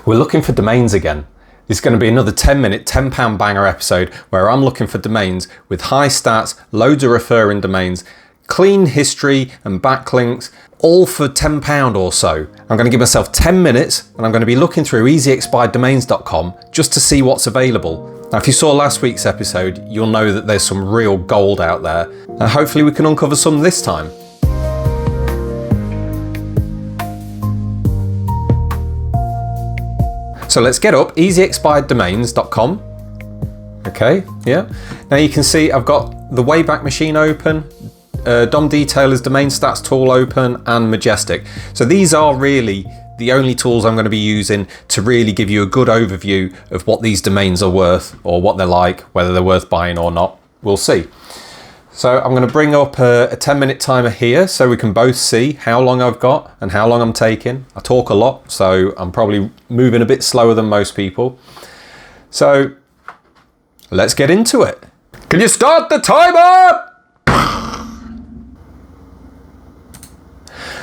We're looking for domains again. This is going to be another 10-minute, £10 banger episode where I'm looking for domains with high stats, loads of referring domains, clean history and backlinks, all for £10 or so. I'm going to give myself 10 minutes and I'm going to be looking through easyexpireddomains.com just to see what's available. Now, if you saw last week's episode, you'll know that there's some real gold out there. And hopefully we can uncover some this time. So let's get up easyexpireddomains.com. Okay, yeah. Now you can see I've got the Wayback Machine open, DOM Detailer's Domain Stats tool open, and Majestic. So these are really the only tools I'm going to be using to really give you a good overview of what these domains are worth, or what they're like, whether they're worth buying or not. We'll see. So I'm going to bring up a 10-minute timer here so we can both see how long I've got and how long I'm taking. I talk a lot, so I'm probably moving a bit slower than most people. So let's get into it. Can you start the timer?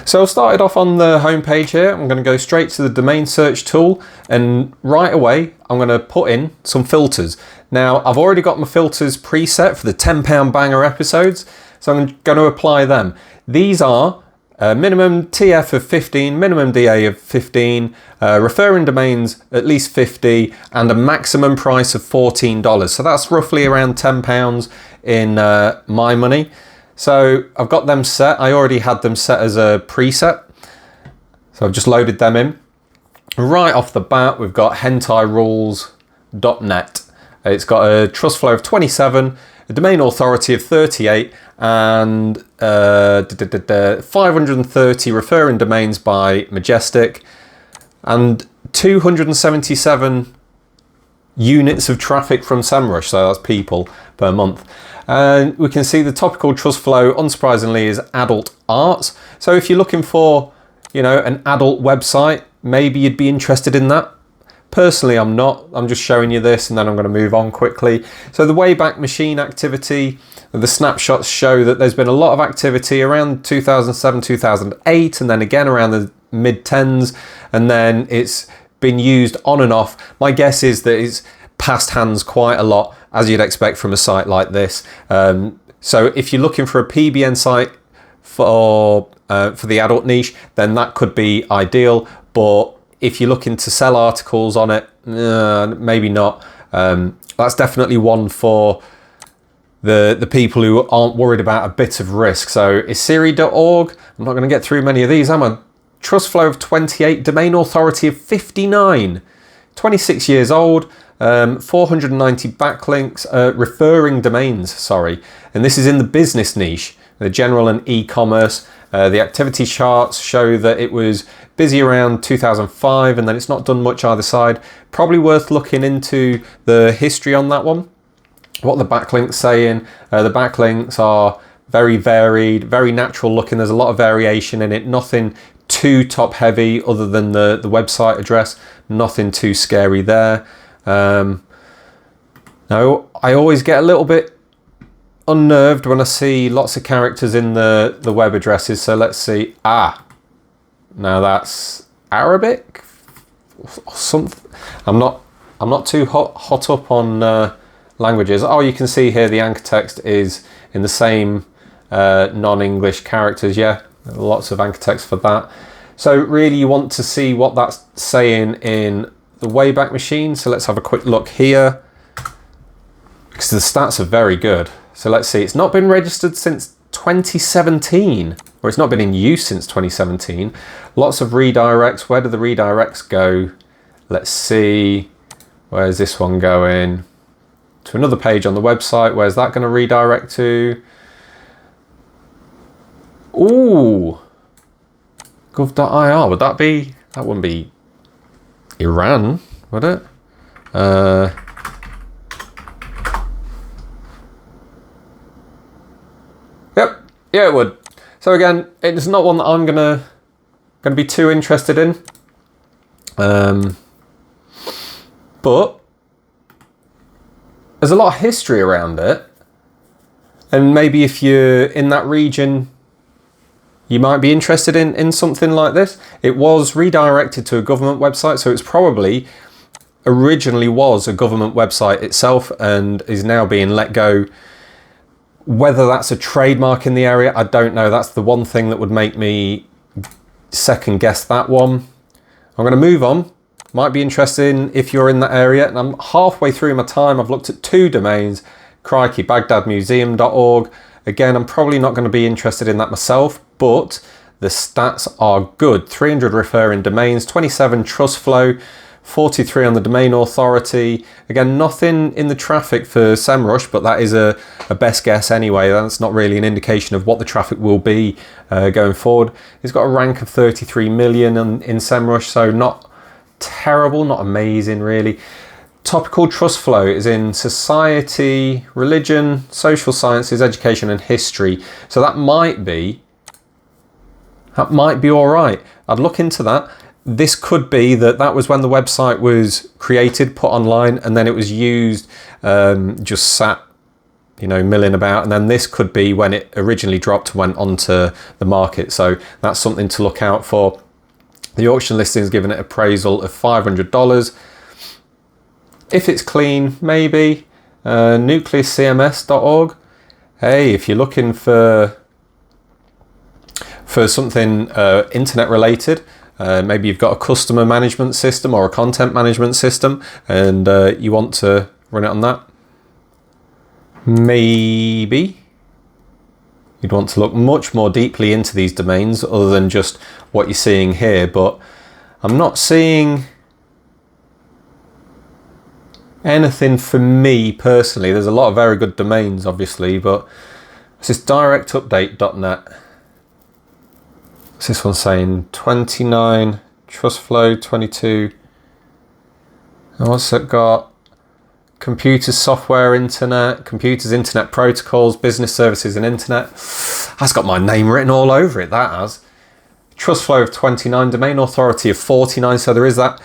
So I've started off on the home page here. I'm going to go straight to the domain search tool, and right away I'm going to put in some filters. Now I've already got my filters preset for the £10 banger episodes, so I'm going to apply them. These are minimum TF of 15, minimum DA of 15, referring domains at least 50, and a maximum price of $14. So that's roughly around £10 in my money. So I've got them set. I already had them set as a preset. So I've just loaded them in. Right off the bat, we've got hentairules.net. It's got a trust flow of 27, a domain authority of 38, and 530 referring domains by Majestic, and 277 units of traffic from SEMrush, so that's people per month. And we can see the topical trust flow, unsurprisingly, is adult arts. So if you're looking for, an adult website, maybe you'd be interested in that. Personally, I'm not. I'm just showing you this and then I'm going to move on quickly. So the Wayback Machine activity, the snapshots show that there's been a lot of activity around 2007, 2008, and then again around the mid-10s, and then it's been used on and off. My guess is that it's passed hands quite a lot, as you'd expect from a site like this. So if you're looking for a PBN site for the adult niche, then that could be ideal. But if you're looking to sell articles on it, maybe not. That's definitely one for the people who aren't worried about a bit of risk. So isiri.org, I'm not going to get through many of these, am I? Trust flow of 28, domain authority of 59, 26 years old, 490 backlinks, referring domains, sorry. And this is in the business niche, the general and e-commerce. The activity charts show that it was busy around 2005, and then it's not done much either side. Probably worth looking into the history on that one. What the backlinks saying. The backlinks are very varied, very natural looking. There's a lot of variation in it. Nothing too top heavy other than the website address. Nothing too scary there. Now, I always get a little bit unnerved when I see lots of characters in the web addresses. So let's see. Now that's Arabic or something. I'm not too hot up on languages. Oh, you can see here the anchor text is in the same non-English characters. Yeah, lots of anchor text for that. So really you want to see what that's saying in the Wayback Machine. So let's have a quick look here, because the stats are very good. So let's see, it's not been registered since 2017, or it's not been in use since 2017. Lots of redirects. Where do the redirects go? Let's see, where's this one going? To another page on the website. Where's that going to redirect to? Ooh, gov.ir. That wouldn't be Iran, would it? Yep, yeah, it would. So again, it's not one that I'm gonna be too interested in. But there's a lot of history around it, and maybe if you're in that region, you might be interested in something like this. It was redirected to a government website, so it's probably originally was a government website itself and is now being let go. Whether that's a trademark in the area, I don't know. That's the one thing that would make me second guess that one. I'm going to move on. Might be interesting if you're in that area. And I'm halfway through my time. I've looked at 2 domains. Crikey, BaghdadMuseum.org. Again, I'm probably not going to be interested in that myself, but the stats are good. 300 referring domains, 27 trust flow, 43 on the domain authority. Again, nothing in the traffic for SEMrush, but that is a best guess anyway. That's not really an indication of what the traffic will be going forward. It's got a rank of 33 million in SEMrush, so not terrible, not amazing really. Topical trust flow is in society, religion, social sciences, education and history. So that might be all right. I'd look into that. This could be that was when the website was created, put online, and then it was used, just sat, milling about. And then this could be when it originally dropped and went onto the market. So that's something to look out for. The auction listing is given an appraisal of $500. If it's clean, maybe. nucleuscms.org. Hey, if you're looking for something internet related, maybe you've got a customer management system or a content management system and you want to run it on that, maybe you'd want to look much more deeply into these domains other than just what you're seeing here. But I'm not seeing anything for me personally. There's a lot of very good domains obviously, but it's this directupdate.net. What's this one saying? 29 trust flow, 22. And what's it got? Computers, software, internet, computers, internet protocols, business services and internet. That's got my name written all over it, that has. Trust flow of 29, domain authority of 49, so there is that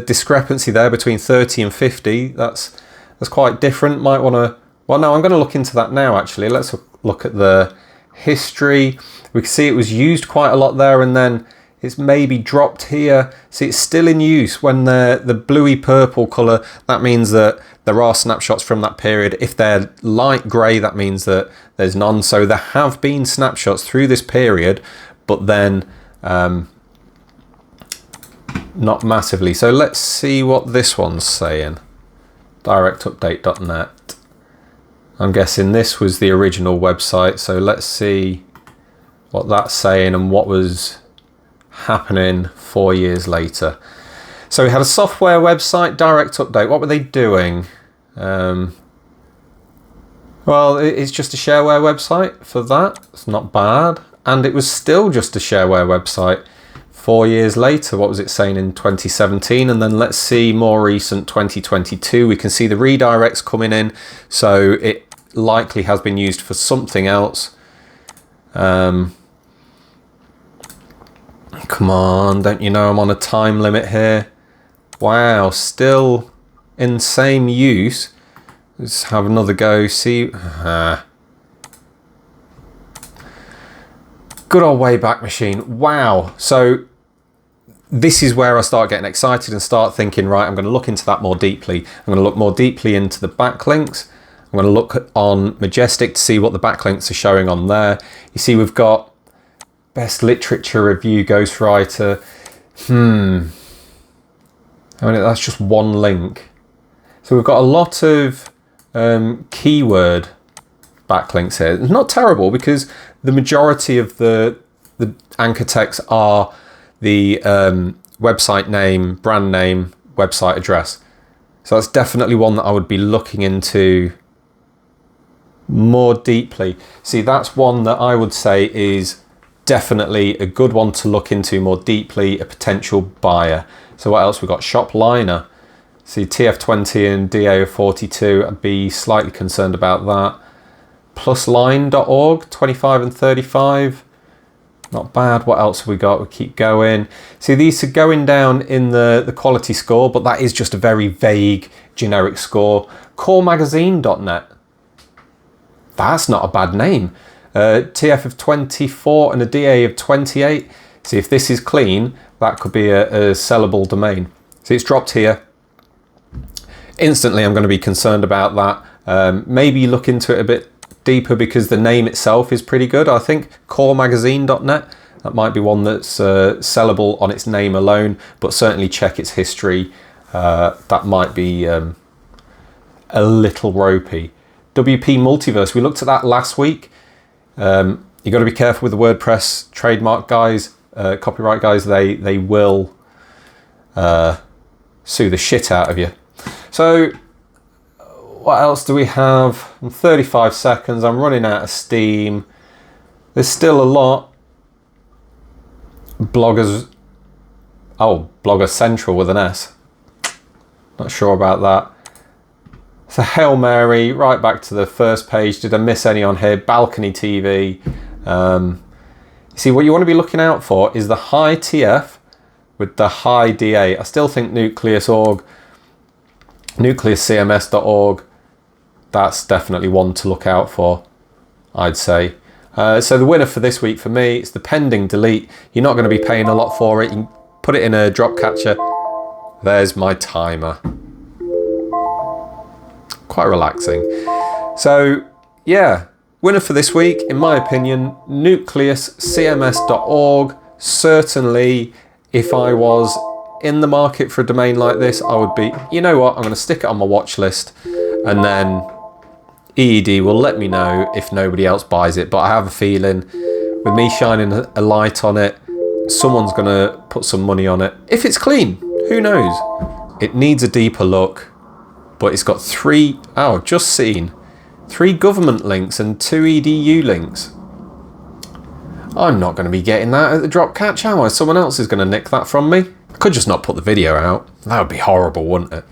discrepancy there between 30 and 50. That's quite different. Might want to, well no, I'm going to look into that now actually. Let's look at the history. We can see it was used quite a lot there and then it's maybe dropped here. See, it's still in use. When the bluey purple colour, that means that there are snapshots from that period. If they're light grey, that means that there's none. So there have been snapshots through this period, but then not massively. So let's see what this one's saying. Directupdate.net. I'm guessing this was the original website. So let's see what that's saying and what was happening 4 years later. So we had a software website, Direct Update. What were they doing? Well, it's just a shareware website for that. It's not bad. And it was still just a shareware website 4 years later. What was it saying in 2017? And then let's see more recent 2022. We can see the redirects coming in. So it likely has been used for something else. Come on, don't you know I'm on a time limit here? Wow, still in same use. Let's have another go, see. Good old Wayback Machine. Wow. So this is where I start getting excited and start thinking, right, I'm going to look into that more deeply. I'm going to look more deeply into the backlinks. I'm going to look on Majestic to see what the backlinks are showing on there. You see, we've got Best Literature Review, Ghostwriter. I mean, that's just one link. So we've got a lot of keyword backlinks here. It's not terrible because the majority of the anchor texts are the website name, brand name, website address. So that's definitely one that I would be looking into more deeply. See, that's one that I would say is definitely a good one to look into more deeply, a potential buyer. So what else? We've got Shopliner. See, TF20 and DA42, I'd be slightly concerned about that. Plusline.org, 25 and 35. Not bad. What else have we got? We keep going. See, these are going down in the quality score, but that is just a very vague, generic score. Coremagazine.net. That's not a bad name. TF of 24 and a DA of 28. See, if this is clean, that could be a sellable domain. See, it's dropped here. Instantly, I'm going to be concerned about that. Maybe look into it a bit deeper because the name itself is pretty good. I think coremagazine.net, that might be one that's sellable on its name alone, but certainly check its history. That might be a little ropey. WP Multiverse, we looked at that last week. You got to be careful with the WordPress trademark guys, copyright guys. They will sue the shit out of you. So what else do we have? 35 seconds. I'm running out of steam. There's still a lot. Bloggers. Oh, Blogger Central with an S. Not sure about that. So Hail Mary, right back to the first page. Did I miss any on here? Balcony TV. See, what you want to be looking out for is the high TF with the high DA. I still think nucleus.org, nucleuscms.org, that's definitely one to look out for, I'd say. So the winner for this week for me, it's the pending delete. You're not going to be paying a lot for it. You can put it in a drop catcher. There's my timer. Quite relaxing. So yeah, winner for this week, in my opinion, nucleuscms.org. Certainly, if I was in the market for a domain like this, I would be, you know what, I'm going to stick it on my watch list, and then EED will let me know if nobody else buys it. But I have a feeling with me shining a light on it, someone's going to put some money on it. If it's clean, who knows? It needs a deeper look, but it's got three government links and 2 EDU links. I'm not going to be getting that at the drop catch, am I? Someone else is going to nick that from me. I could just not put the video out. That would be horrible, wouldn't it?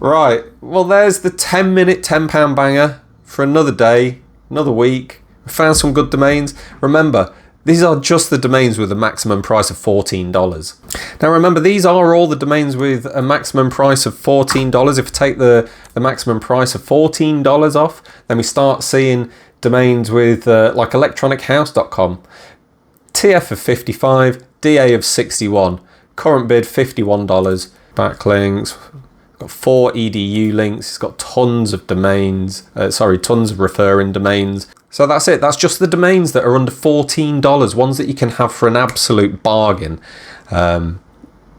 Right, well there's the 10-minute £10 banger for another day, another week. We found some good domains. Remember, these are just the domains with a maximum price of $14. Now remember, these are all the domains with a maximum price of $14. If we take the maximum price of $14 off, then we start seeing domains with like electronichouse.com. TF of 55, DA of 61, current bid $51, backlinks, got 4 EDU links, it's got tons of domains, tons of referring domains. So that's it, that's just the domains that are under $14, ones that you can have for an absolute bargain. Now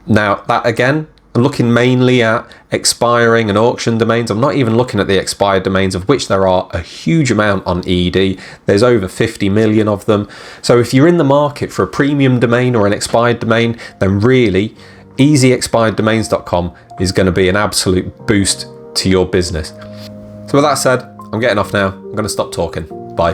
that again, I'm looking mainly at expiring and auction domains. I'm not even looking at the expired domains, of which there are a huge amount on ED. There's over 50 million of them. So if you're in the market for a premium domain or an expired domain, then really easyexpireddomains.com is going to be an absolute boost to your business. So with that said, I'm getting off now. I'm going to stop talking. Bye.